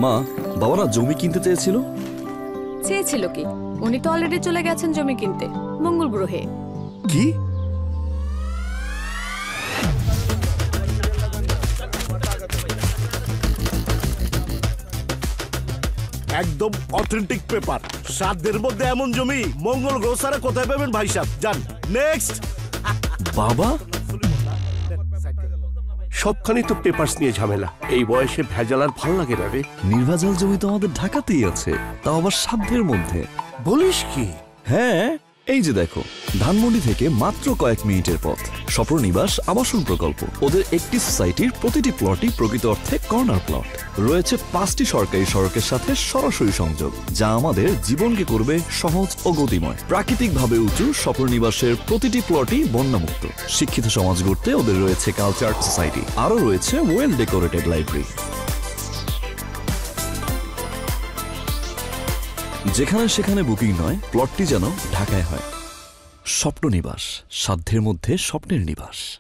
মা, বাবারা জমি কিনতে চেয়েছিল। চেয়েছিল কি? উনি তো অলরেডি চলে গেছেন জমি কিনতে, মঙ্গল গ্রহে। কি? একদম অথেন্টিক পেপার। 7 দিনের মধ্যে এমন জমি মঙ্গল গ্রহ ছাড়া কোথায় পাবেন ভাই সাহেব? যান নেক্সট। বাবা, সবখানি তো পেপারস নিয়ে ঝামেলা। এই বয়সে ভেজাল আর ভালো লাগে না রে। নির্ভেজাল জমি তো আমাদের ঢাকাতেই আছে, তাও আবার সাধ্যের মধ্যে। বলিস কি? হ্যাঁ, এই যে দেখো, ধানমন্ডি থেকে মাত্র কয়েক মিনিটের পথ স্বপ্ননিবাস আবাসন প্রকল্প। ওদের একটি সোসাইটির প্রতিটি প্লটই প্রকৃত অর্থে কর্নার প্লট। রয়েছে 5টি সরকারি সড়কের সাথে সরাসরি সংযোগ, যা আমাদের জীবনকে করবে সহজ ও গতিময়। প্রাকৃতিকভাবে উঁচু স্বপ্ননিবাসের প্রতিটি প্লটই বন্যামুক্ত। শিক্ষিত সমাজ গড়তে ওদের রয়েছে কালচার সোসাইটি, আরও রয়েছে ওয়েল ডেকোরেটেড লাইব্রেরি। যেখানে সেখানে বুকিং নয়, প্লটটি যেন ঢাকায় হয়। স্বপ্ননিবাস, সাধ্যের মধ্যে স্বপ্নের নিবাস।